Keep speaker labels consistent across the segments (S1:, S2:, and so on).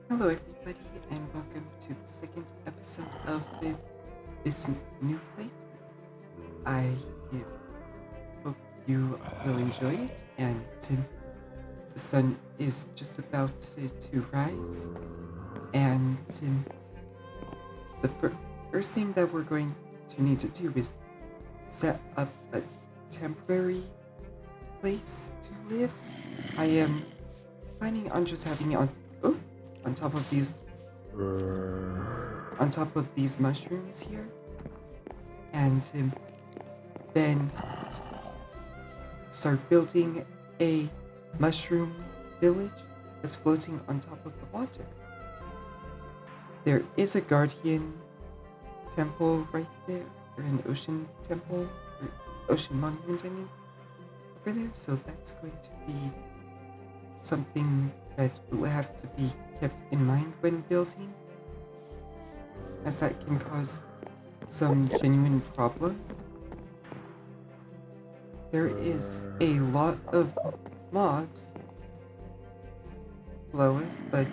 S1: Hello, everybody, and welcome to the second episode of this new playthrough. I hope you will enjoy it, and the sun is just about to rise. And the first thing that we're going to need to do is set up a temporary place to live. I am planning on just having it on top of these mushrooms here, and then start building a mushroom village that's floating on top of the water. There is a guardian temple right there, or an ocean temple, or ocean monument, I mean, over there, so that's going to be something that will have to be kept in mind when building, as that can cause some genuine problems. There is a lot of mobs below us, but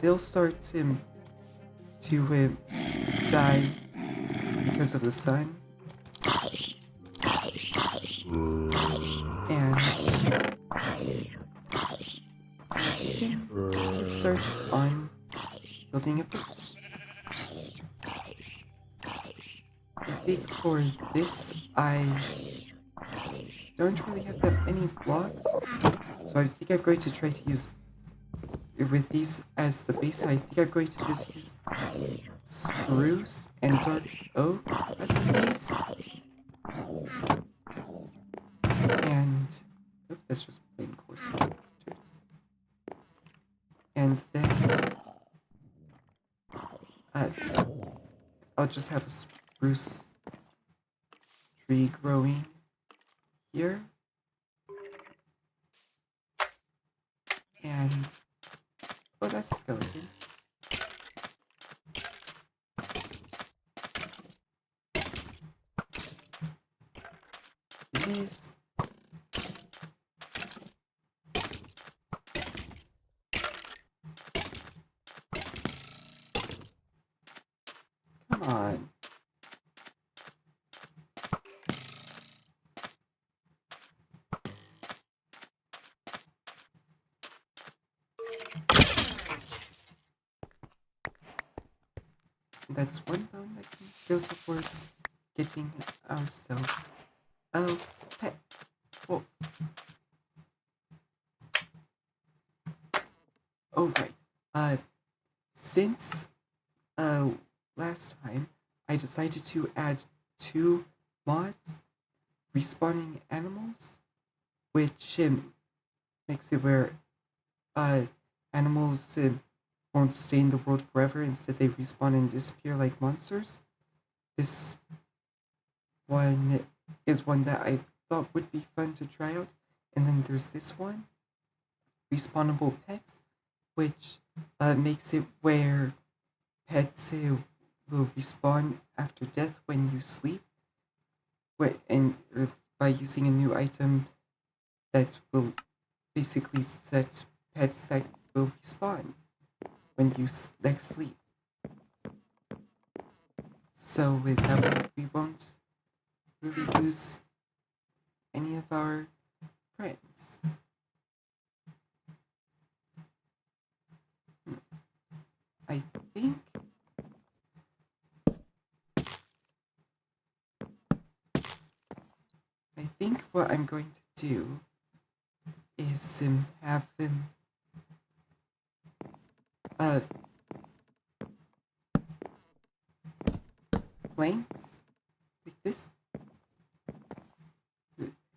S1: they'll start to die because of the sun. And let's start on building a base. I think for this, I don't really have that many blocks, so I think I'm going to try to use, with these as the base, I think I'm going to just use spruce and dark oak as the base. And, that's just plain coarse dirt. And then, I'll just have a spruce tree growing here. And, oh, that's a skeleton. Missed. Come on. That's one bone that can go towards getting ourselves a pet wolf. Oh, right. Since last time, I decided to add 2 mods, respawning animals, which makes it where animals won't stay in the world forever. Instead, they respawn and disappear like monsters. This one is one that I thought would be fun to try out. And then there's this one, respawnable pets, which makes it where pets will respawn after death when you sleep, and by using a new item that will basically set pets that will respawn when you next sleep. So with that way, we won't really lose any of our friends. I think what I'm going to do is have them planks like this,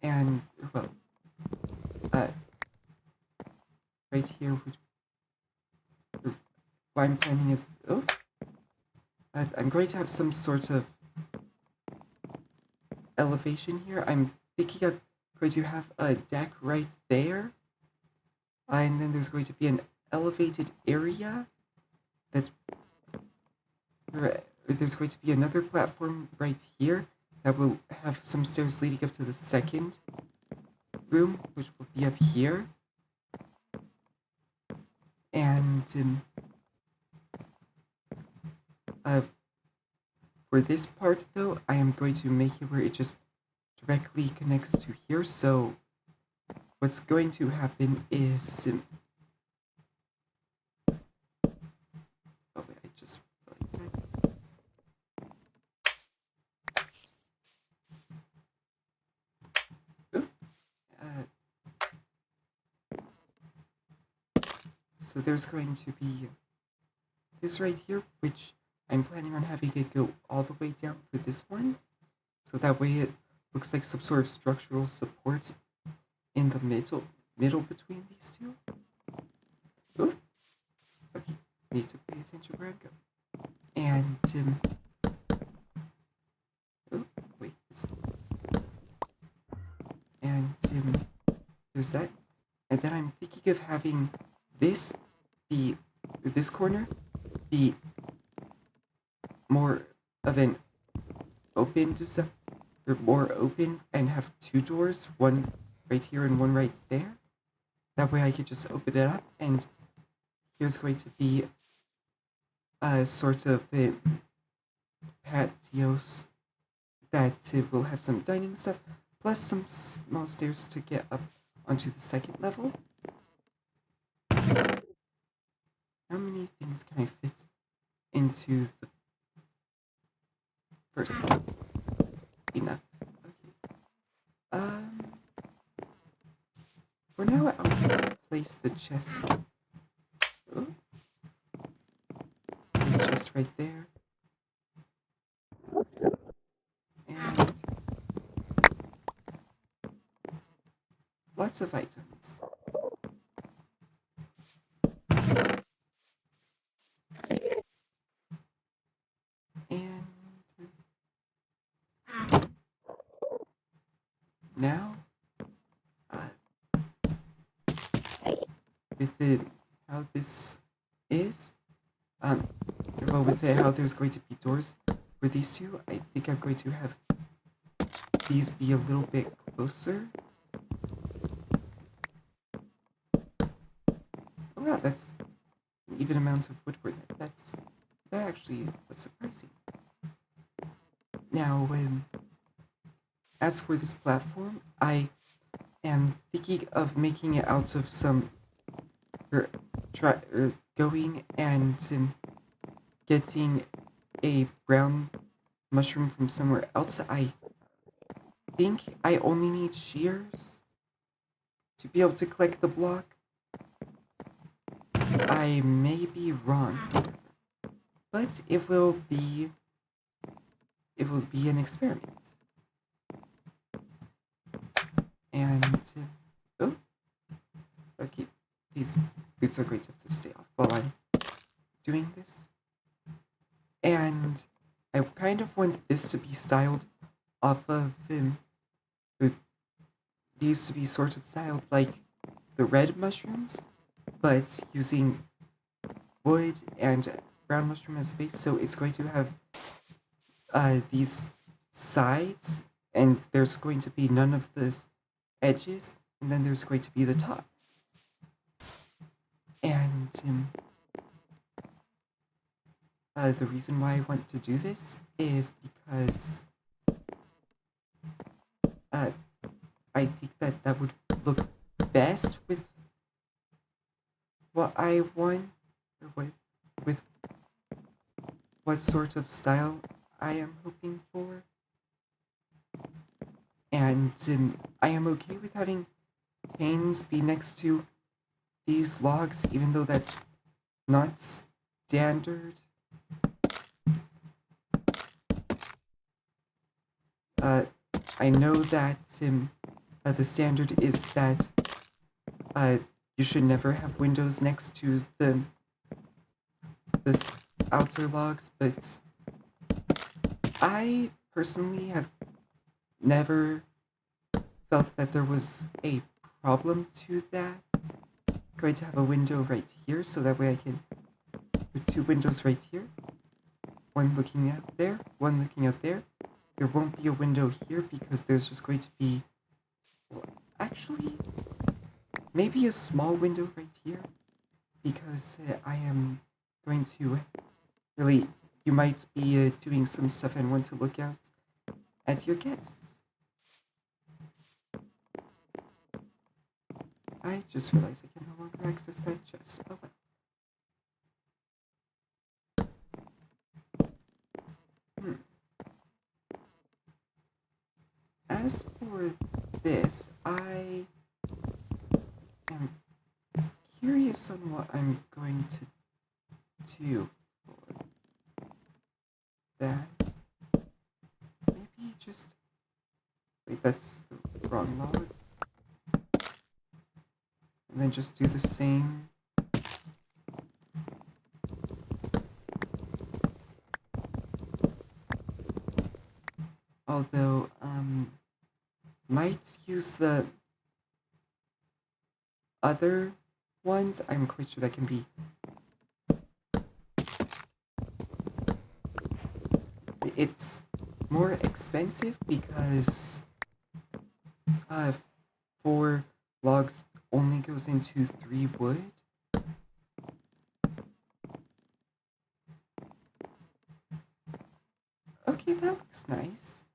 S1: and well, right here what I'm planning is I'm going to have some sort of elevation here. I'm thinking I'm going to have a deck right there, and then there's going to be an elevated area that there's going to be another platform right here that will have some stairs leading up to the second room, which will be up here. And uh, for this part though, I am going to make it where it just directly connects to here. So what's going to happen is, oh wait, I just realized that. Oop. So there's going to be this right here, which I'm planning on having it go all the way down for this one. So that way it looks like some sort of structural supports in the middle between these two. Ooh. Okay, need to pay attention where I'm going. And oh wait, this. And there's that. And then I'm thinking of having this be this corner be more of an open design, or more open, and have two doors, one right here and one right there. That way I could just open it up, and here's going to be a sort of a patios that will have some dining stuff, plus some small stairs to get up onto the second level. How many things can I fit into the first level? Enough. Okay. For now, I'll place the chests. Oh. It's just right there. And lots of items. And now, with it, how this is, well, with it, how there's going to be doors for these two, I think I'm going to have these be a little bit closer. Oh wow, that's an even amount of wood for that. That actually was surprising. Now, as for this platform, I am thinking of making it out of some, going and getting a brown mushroom from somewhere else. I think I only need shears to be able to collect the block. I may be wrong, but it will be an experiment. And oh, okay, these boots are going to have to stay off while I'm doing this. And I kind of want this to be styled off of these to be sort of styled like the red mushrooms, but using wood and brown mushroom as a base. So it's going to have these sides, and there's going to be none of this edges, and then there's going to be the top. And the reason why I want to do this is because I think that would look best with what I want, or with what sort of style I am hoping for. And I am okay with having panes be next to these logs, even though that's not standard. I know that the standard is that you should never have windows next to the outer logs, but I personally have never felt that there was a problem to that. I'm going to have a window right here, so that way I can put two windows right here. One looking out there, one looking out there. There won't be a window here because there's just going to be, well, actually, maybe a small window right here. because I am going to really, you might be doing some stuff and want to look out at your guests. I just realized I can no longer access that chest. Oh well. Hmm. As for this, I am curious on what I'm going to do for that. Maybe just. Wait, that's the wrong log. And then just do the same. Although, might use the other ones. I'm quite sure that can be. It's more expensive because 4 logs only goes into 3 wood. Okay, that looks nice.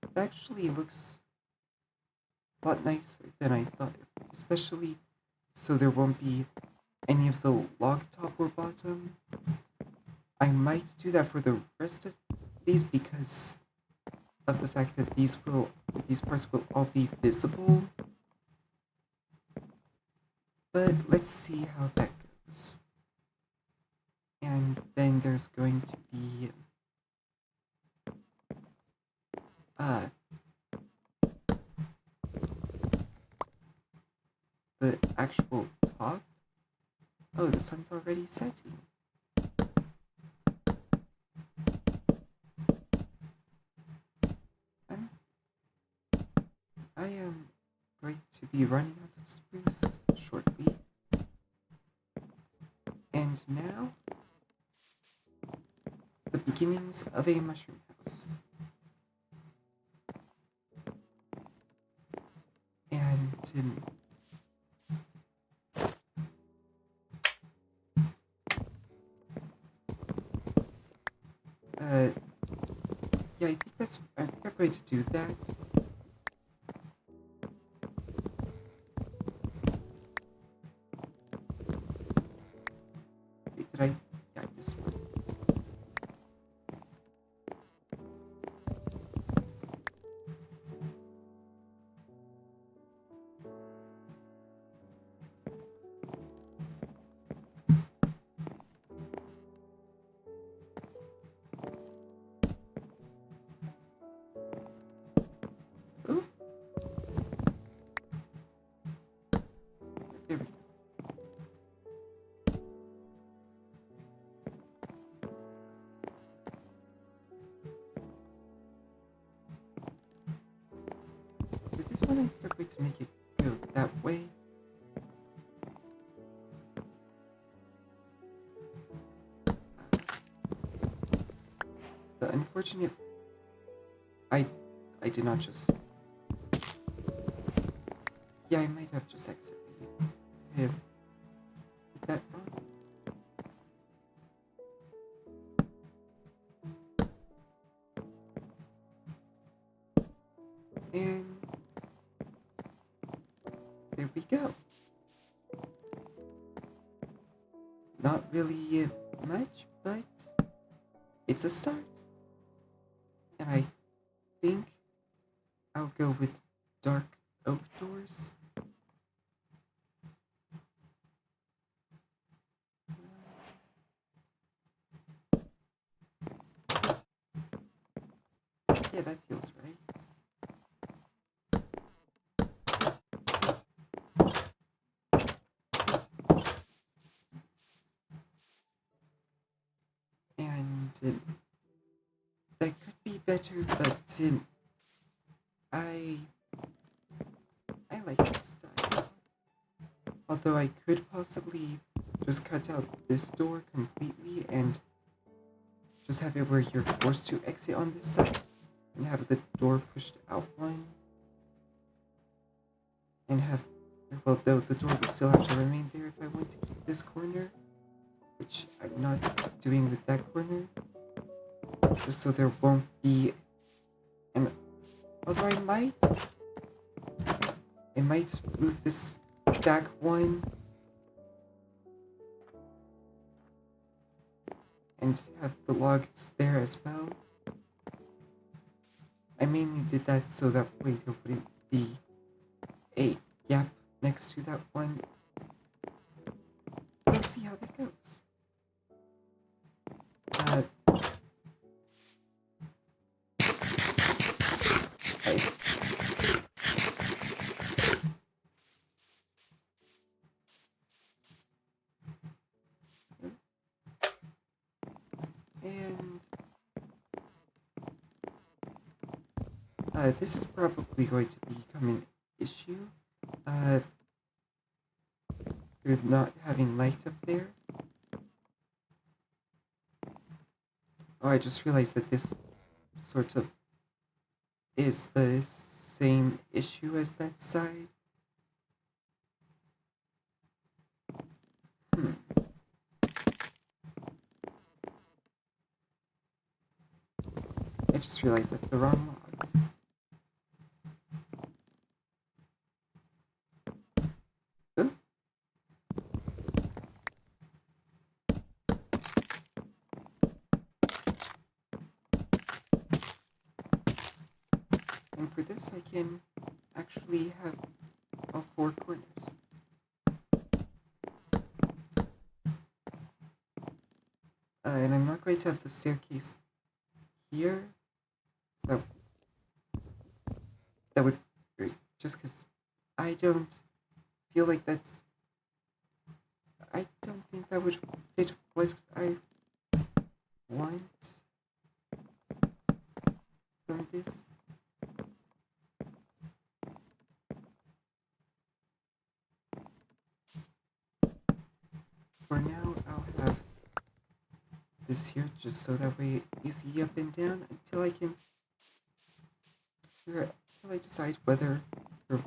S1: It actually looks a lot nicer than I thought, especially so there won't be any of the log top or bottom. I might do that for the rest of these because of the fact that these parts will all be visible. But let's see how that goes. And then there's going to be the actual top. Oh, the sun's already setting. I am going to be running out of spruce shortly. And now, the beginnings of a mushroom house. And yeah, I think I'm going to do that. Wait, did I? Yeah, I missed one. Oh, there we go. With this one, I think I'm going to make it go that way. The unfortunate, I did not just. Yeah, I might have just accidentally did that wrong. And there we go. Not really much, but it's a start. And I think I'll go with dark oak doors. Yeah, that feels right. And that could be better, but I like this style. Although I could possibly just cut out this door completely and just have it where you're forced to exit on this side and have the door pushed out one and have Well, though the door will still have to remain there if I want to keep this corner, which I'm not doing with that corner, just so there won't be an. Although I might move this back one and have the logs there as well. I mainly did that so that way there wouldn't be a gap next to that one. We'll see how that goes. I, and this is probably going to become an issue. With not having light up there. Oh, I just realized that this sort of is the same issue as that side. I just realized that's the wrong logs. Oh. And for this, I can actually have all four corners. And I'm not going to have the staircase here. So that would, just because I don't feel like that's, I don't think that would fit what I want from this. For now, I'll have this here just so that way it's easy up and down until I can, until I decide whether or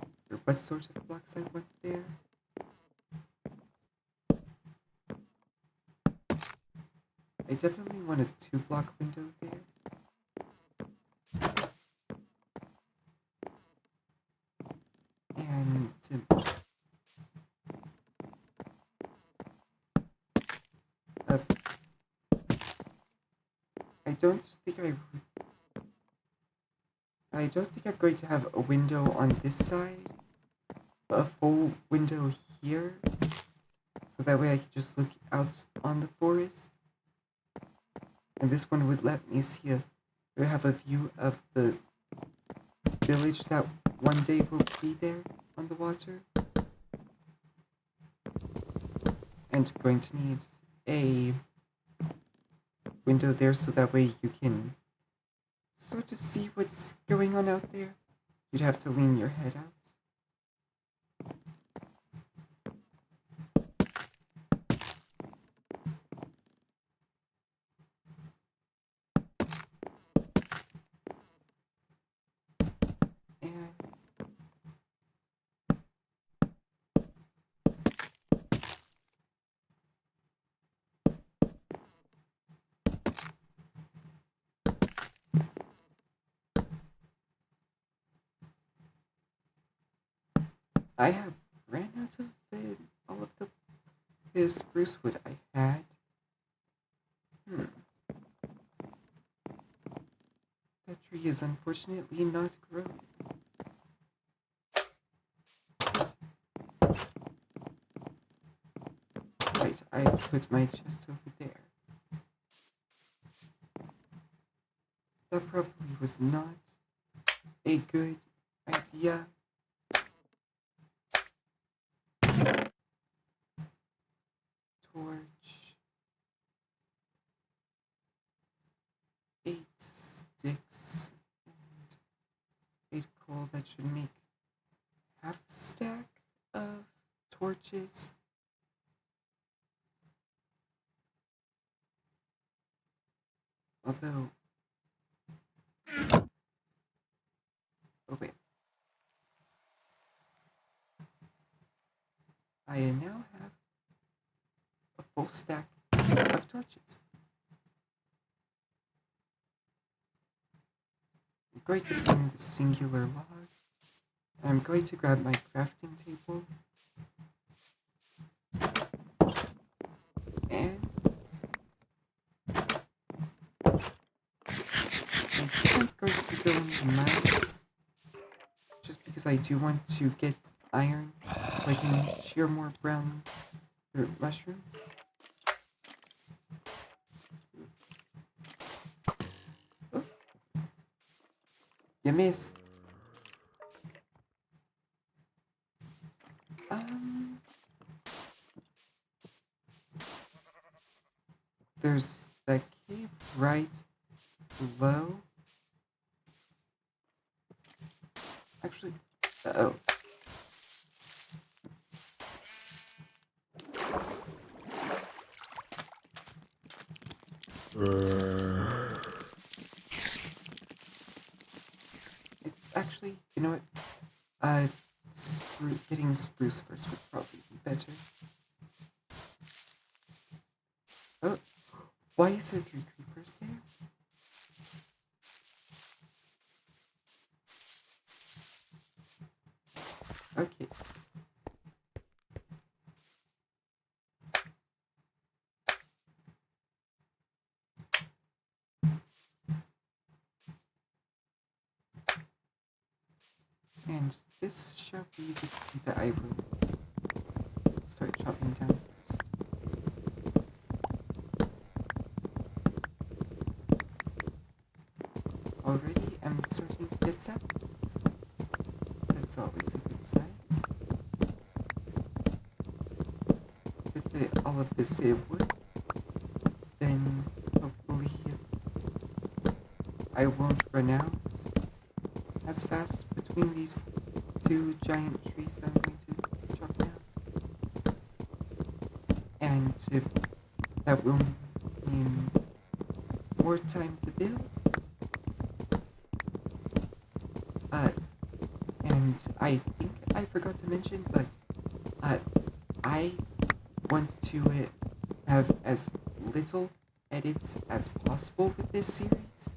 S1: what sort of blocks I want there. I definitely want a 2-block window there. And I don't think I'm going to have a window on this side, but a full window here, so that way I can just look out on the forest. And this one would let me have a view of the village that one day will be there on the water. And going to need a window there so that way you can sort of see what's going on out there. You'd have to lean your head out. I have ran out of all of the spruce wood I had. That tree is unfortunately not growing. Right, I put my chest over there. That probably was not a good idea. Torch. 8 sticks and 8 coal. That should make half a stack of torches. Although, oh wait. I now have a full stack of torches. I'm going to bring the singular log, and I'm going to grab my crafting table, and I think I'm going to go in the mines, just because I do want to get iron so I can shear more brown mushrooms. Oh, you missed. Um, there's that cave right below. Actually, oh. It's actually, you know what? Getting spruce first would probably be better. Oh, why is there 3 creepers there? Okay. And this shall be the tree that I will start chopping down first. Already I'm starting to get saplings. That's always a good sign. With all of this wood, then hopefully I won't run out as fast between these 2 giant trees that I'm going to chop down. And that will mean more time to build. And I think I forgot to mention, but I want to have as little edits as possible with this series.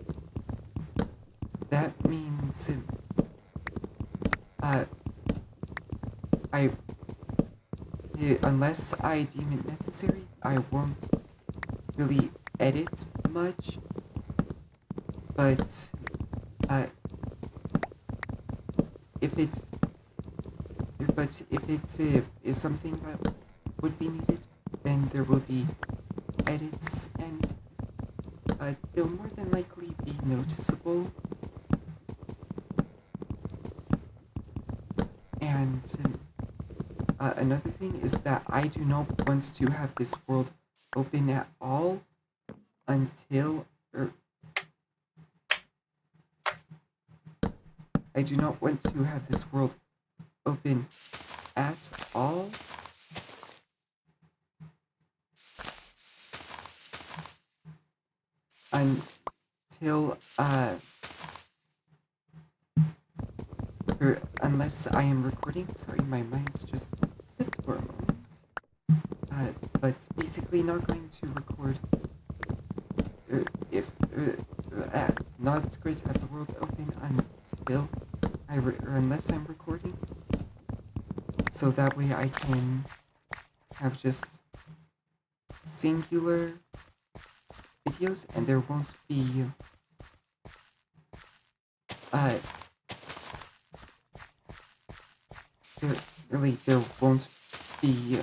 S1: That means I unless I deem it necessary, I won't really edit much. But if it's if it is something that would be needed, then there will be edits, and they'll more than likely be noticeable. And another thing is that I do not want to have this world open at all until I do not want to have this world open at all until unless I am recording. Sorry, my mind's just slipped for a moment. But basically not going to record if not going to have the world open until or unless I'm recording, so that way I can have just singular videos, and there won't be there won't be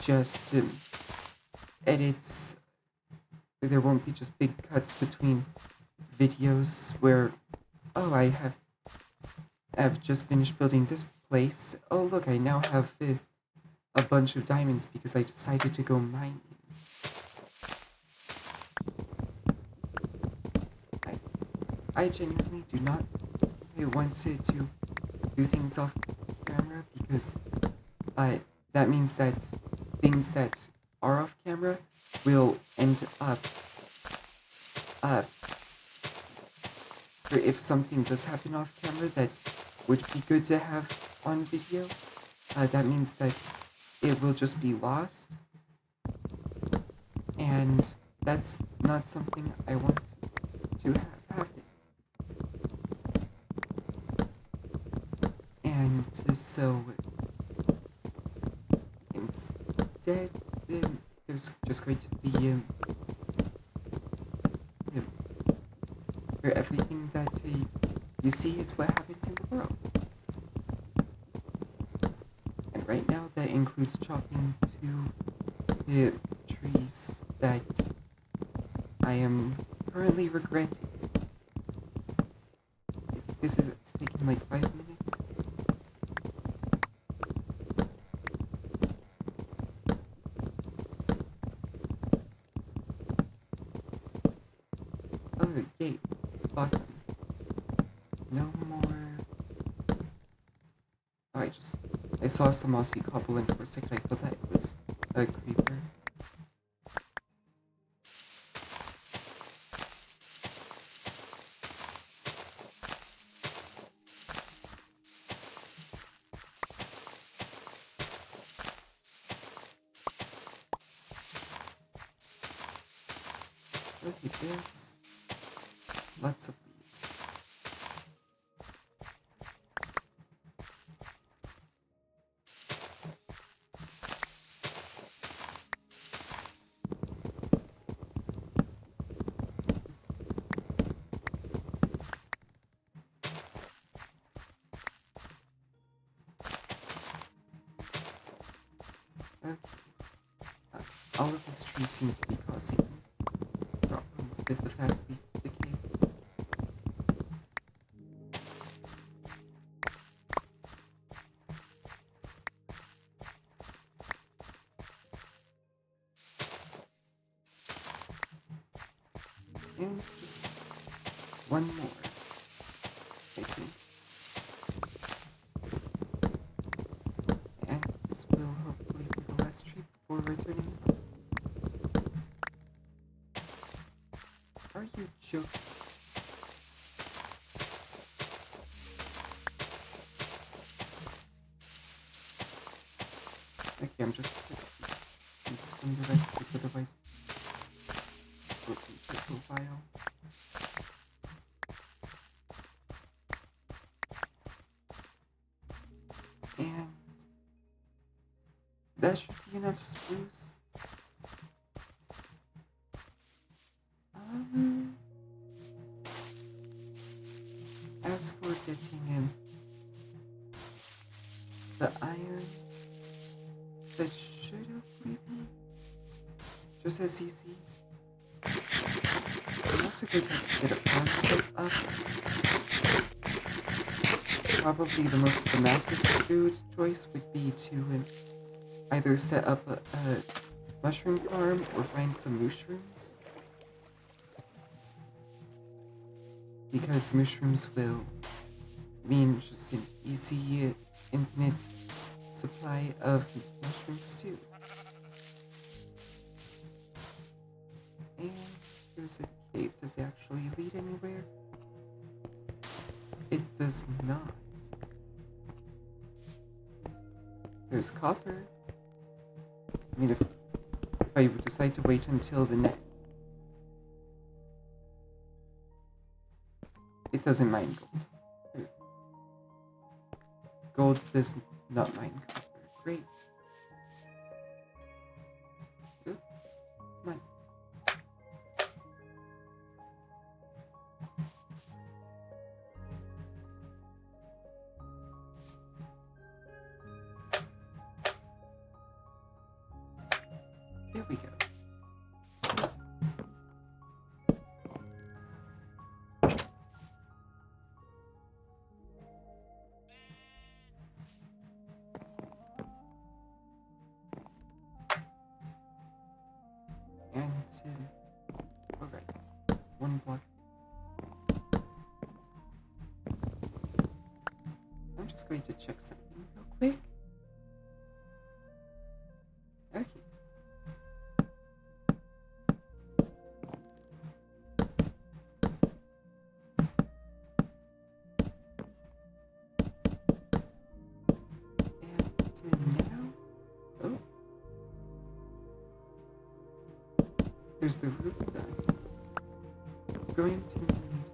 S1: just edits. There won't be just big cuts between videos where, oh, I have just finished building this place. Oh, look, I now have a bunch of diamonds because I decided to go mining. I genuinely do not want to do things off camera, because that means that things that are off camera will end up if something does happen off camera that would be good to have on video, that means that it will just be lost, and that's not something I want to have happen. And so instead, there's just going to be um, where everything that you see is what happens in the world. And right now, that includes chopping two trees that I am currently regretting. It's taken like 5 minutes. Oh, yay, bottom. No more. Oh, I saw some mossy cobble, and for a second I thought that it was a creeper. Okay, there's lots of leaves. Okay. All of these trees seem to be causing problems with the fast leaf decay. And just one more, I think. And this will hopefully be the last tree before returning home. Are you joking? Okay, I'm just gonna put these from the rest, because otherwise it will be here for a while. And that should be enough spruce. As for getting in the iron, that should hopefully be just as easy. I'm also going to have to get a farm set up. Probably the most thematic food choice would be to either set up a mushroom farm or find some mushrooms. Because mushrooms will mean just an easy, infinite supply of mushrooms too. And there's a cave. Does it actually lead anywhere? It does not. There's copper. I mean, if I would decide to wait until the next... It doesn't mine gold. Gold does not mine copper. Great. Good. Mine. There we go. And, alright. One block. I'm just going to check something real quick. Okay. And there's the roof done. I'm going to need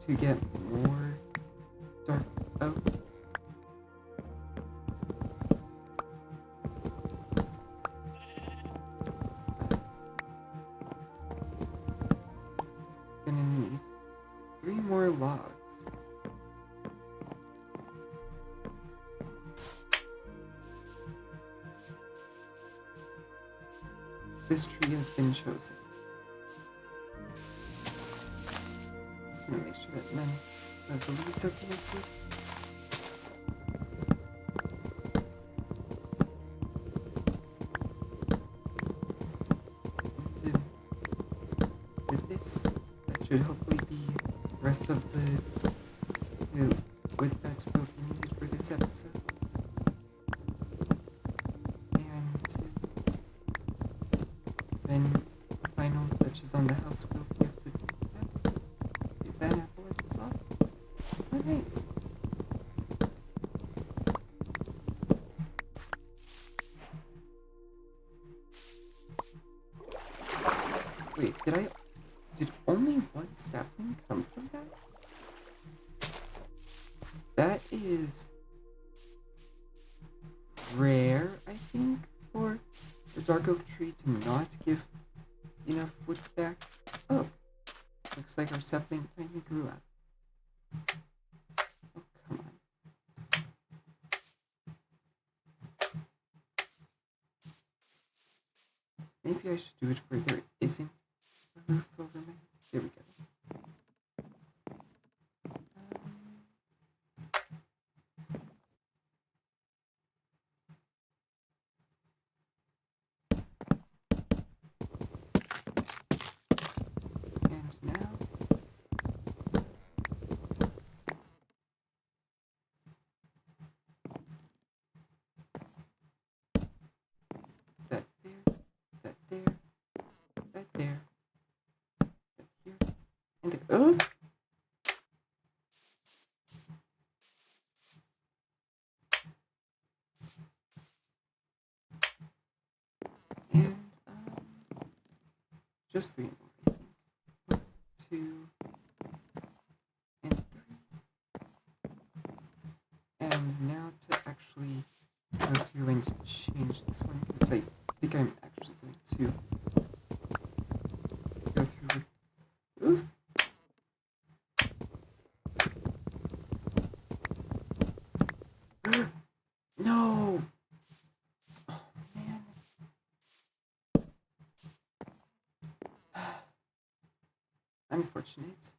S1: to get more dark oak. Gonna need 3 more logs. This tree has been chosen. Just gonna make sure that none of the leaves are connected. And with this, that should hopefully be the rest of the wood that will be needed for this episode. And then final touches on the house will be able to. Is that an apple I just saw? Oh, nice. Wait, did only one sapling come from that? That is rare, I think, for the dark oak tree to not give enough wood back. Oh, looks like our sapling finally grew up. Oh, come on. Maybe I should do it where there isn't a roof over my head. There we go. And now that there, that there, that there, that here, and there. Oh! And just 3 more, I think. 1, 2, and 3. And now to actually go through and change this one, because I think I'm actually going to go through with. Ooh! No! Oh, man. Unfortunate.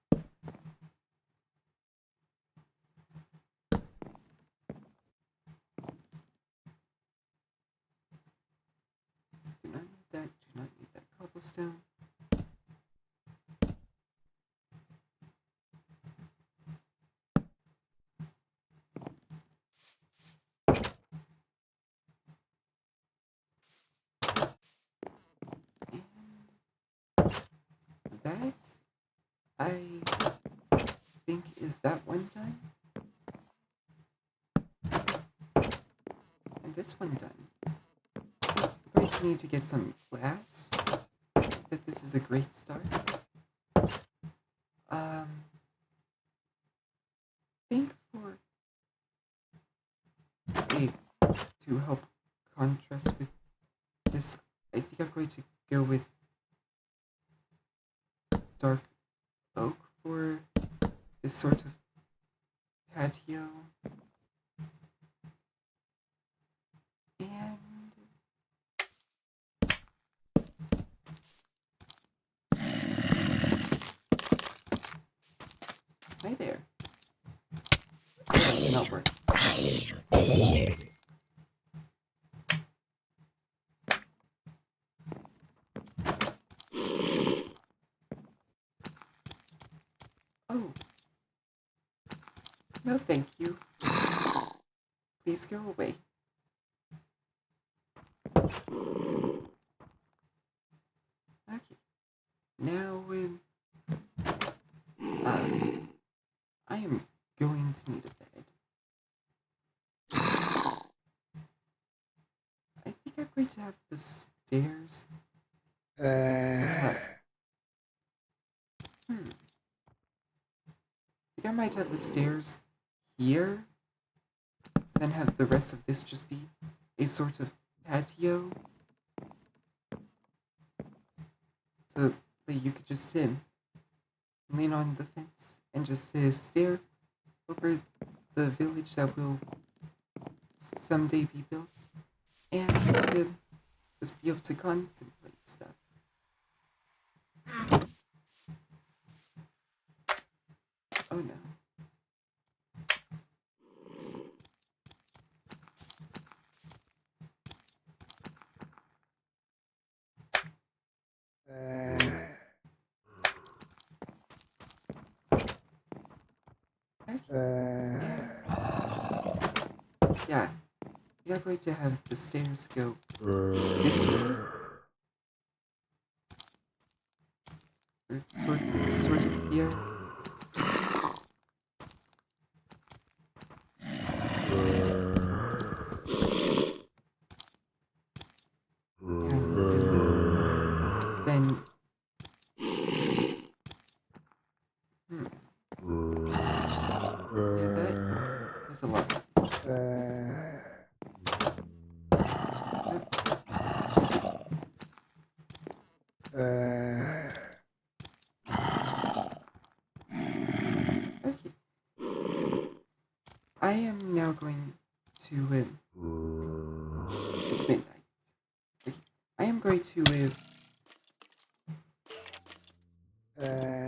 S1: Do not need that. Do not need that cobblestone. And that, I think, is that one done. And this one done. We probably need to get some glass. I think that this is a great start. Think for to help contrast with this, I think I'm going to go with dark oak for this sort of patio. And hi there. That did not work. Oh. No, thank you. Please go away. Okay. Now, I am going to need a bed. I think I'm going to have the stairs Uh, hmm. I think I might have the stairs here, then have the rest of this just be a sort of patio. So that you could just lean on the fence and just stare over the village that will someday be built and to just be able to contemplate stuff. Oh no. Okay. Yeah. We are going to have the stairs go this way. Or sort of here. And then yeah, that is a lot of space. Okay. I am now going to it's midnight. Okay. I am going to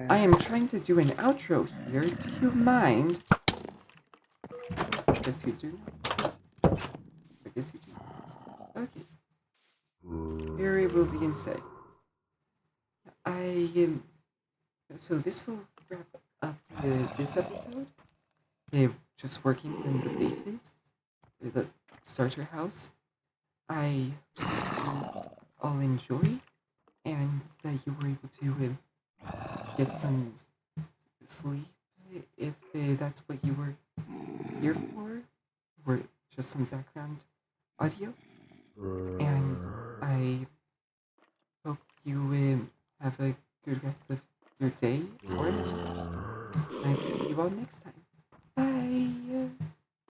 S1: I am trying to do an outro here. Do you mind? I guess you do. I guess you do. Okay. Here it will be instead. I am. So this will wrap up this episode. Just working on the bases, the starter house. I all enjoyed, and that you were able to get some sleep if that's what you were here for, or just some background audio. And I hope you have a good rest of your day or night. And I will see you all next time.